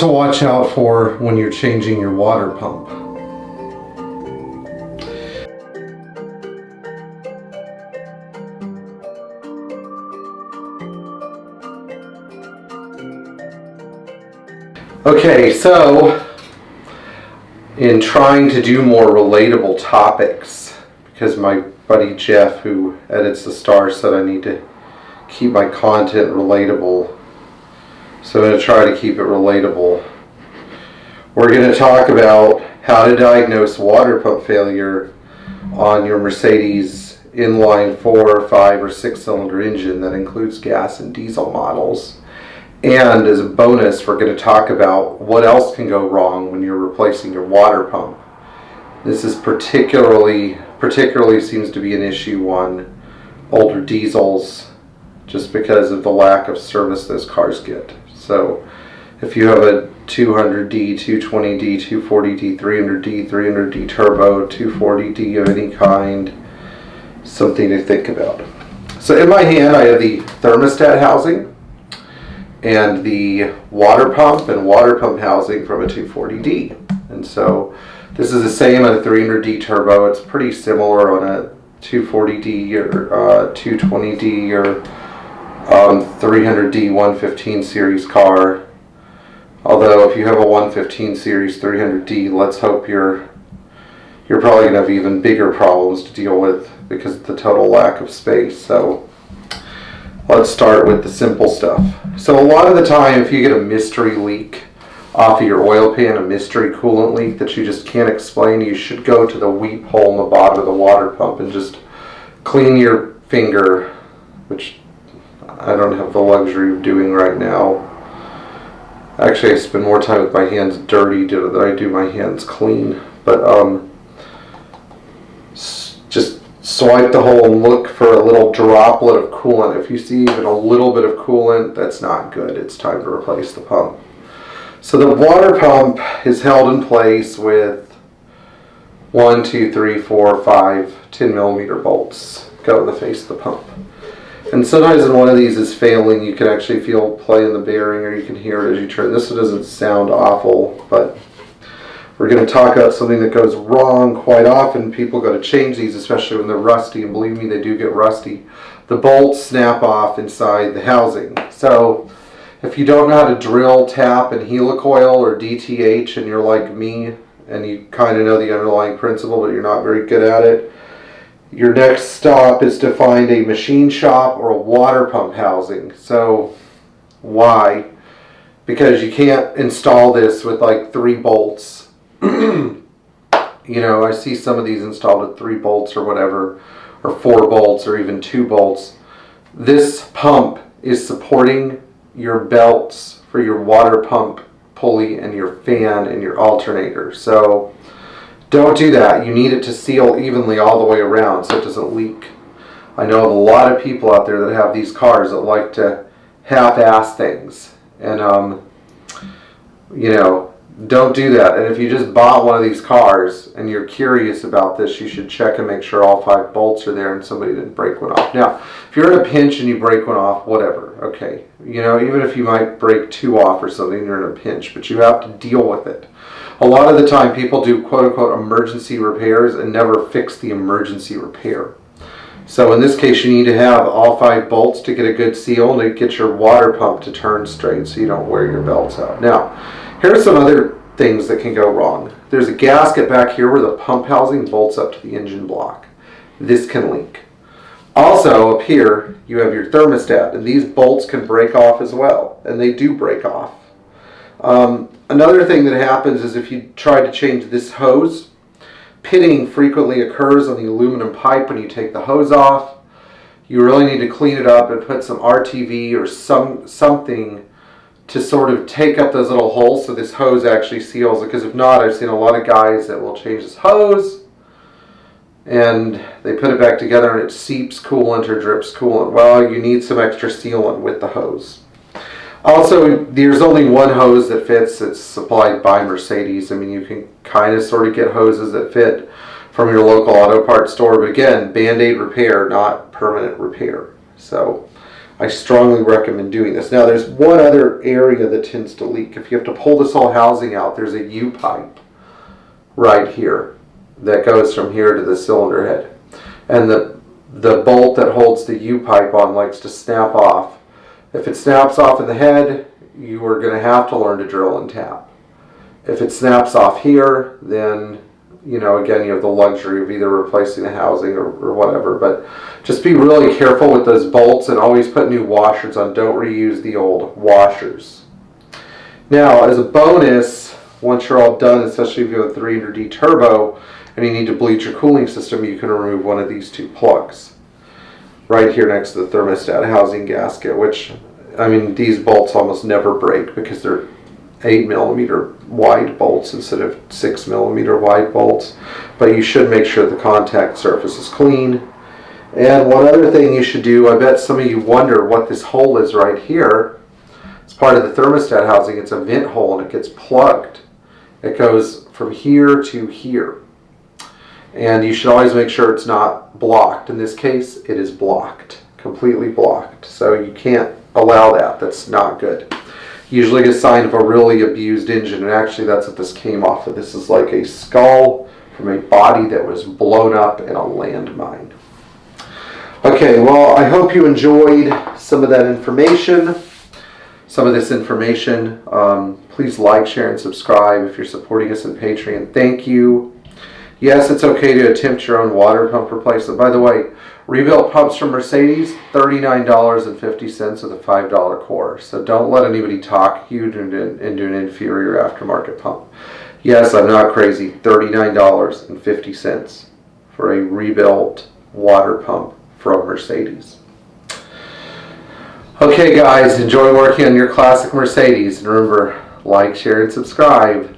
to watch out for when you're changing your water pump. Okay, so in trying to do more relatable topics, because my buddy Jeff, who edits the Star, said I need to keep my content relatable. So I'm going to try to keep it relatable. We're going to talk about how to diagnose water pump failure on your Mercedes inline 4, 5, or 6 cylinder engine that includes gas and diesel models. And as a bonus, we're going to talk about what else can go wrong when you're replacing your water pump. This is particularly seems to be an issue on older diesels, just because of the lack of service those cars get. So if you have a 200D, 220D, 240D, 300D, 300D turbo, 240D of any kind, something to think about. So in my hand I have the thermostat housing and the water pump housing from a 240D. And so this is the same on a 300D turbo. It's pretty similar on a 240D or 220D or 300D 115 series car. Although if you have a 115 series 300D, let's hope you're probably going to have even bigger problems to deal with because of the total lack of space. So let's start with the simple stuff. So a lot of the time, if you get a mystery leak off of your oil pan, a mystery coolant leak that you just can't explain, you should go to the weep hole in the bottom of the water pump and just clean your finger, which I don't have the luxury of doing right now. Actually, I spend more time with my hands dirty than I do my hands clean. But just swipe the hole and look for a little droplet of coolant. If you see even a little bit of coolant, that's not good. It's time to replace the pump. So the water pump is held in place with 1, 2, 3, 4, 5, 10 millimeter bolts go in the face of the pump. And sometimes when one of these is failing, you can actually feel play in the bearing, or you can hear it as you turn. This one doesn't sound awful, but we're going to talk about something that goes wrong quite often. People go to change these, especially when they're rusty, and believe me, they do get rusty. The bolts snap off inside the housing. So if you don't know how to drill, tap, and helicoil or DTH, and you're like me, and you kind of know the underlying principle, but you're not very good at it, your next stop is to find a machine shop or a water pump housing. So why? Because you can't install this with like 3 bolts. You know, I see some of these installed with 3 bolts or whatever, or 4 bolts or even 2 bolts. This pump is supporting your belts for your water pump pulley and your fan and your alternator. So don't do that. You need it to seal evenly all the way around so it doesn't leak. I know of a lot of people out there that have these cars that like to half-ass things. And, you know, don't do that. And if you just bought one of these cars and you're curious about this, you should check and make sure all 5 bolts are there and somebody didn't break one off. Now, if you're in a pinch and you break one off, whatever, okay. You know, even if you might break 2 off or something, you're in a pinch, but you have to deal with it. A lot of the time people do quote-unquote emergency repairs and never fix the emergency repair. So in this case you need to have all 5 bolts to get a good seal and to get your water pump to turn straight so you don't wear your belts out. Now, here are some other things that can go wrong. There's a gasket back here where the pump housing bolts up to the engine block. This can leak. Also up here you have your thermostat, and these bolts can break off as well, and they do break off. Another thing that happens is if you try to change this hose, pitting frequently occurs on the aluminum pipe when you take the hose off. You really need to clean it up and put some RTV or something to sort of take up those little holes so this hose actually seals it, because if not, I've seen a lot of guys that will change this hose and they put it back together and it seeps coolant or drips coolant. Well, you need some extra sealant with the hose. Also, there's only one hose that fits. It's supplied by Mercedes. I mean, you can kind of sort of get hoses that fit from your local auto parts store, but again, Band-Aid repair, not permanent repair. So I strongly recommend doing this. Now there's one other area that tends to leak. If you have to pull this whole housing out, there's a U-pipe right here that goes from here to the cylinder head. And the bolt that holds the U-pipe on likes to snap off. If it snaps off in the head, you are going to have to learn to drill and tap. If it snaps off here, then again, you have the luxury of either replacing the housing or whatever. But just be really careful with those bolts and always put new washers on. Don't reuse the old washers. Now, as a bonus, once you're all done, especially if you have a 300D turbo and you need to bleach your cooling system, you can remove one of these two plugs right here next to the thermostat housing gasket, which, I mean, these bolts almost never break because they're 8mm wide bolts instead of 6mm wide bolts. But you should make sure the contact surface is clean. And one other thing you should do, I bet some of you wonder what this hole is right here. It's part of the thermostat housing. It's a vent hole and it gets plugged. It goes from here to here. And you should always make sure it's not blocked. In this case, it is blocked, completely blocked. So you can't allow that. That's not good. Usually a sign of a really abused engine, and actually that's what this came off of. This is like a skull from a body that was blown up in a landmine. Okay, well, I hope you enjoyed some of that information, some of this information. Please like, share, and subscribe if you're supporting us on Patreon. Thank you. Yes, it's okay to attempt your own water pump replacement. By the way, rebuilt pumps from Mercedes, $39.50 with a $5 core. So don't let anybody talk you into an inferior aftermarket pump. Yes, I'm not crazy. $39.50 for a rebuilt water pump from Mercedes. Okay, guys, enjoy working on your classic Mercedes. And remember, like, share, and subscribe.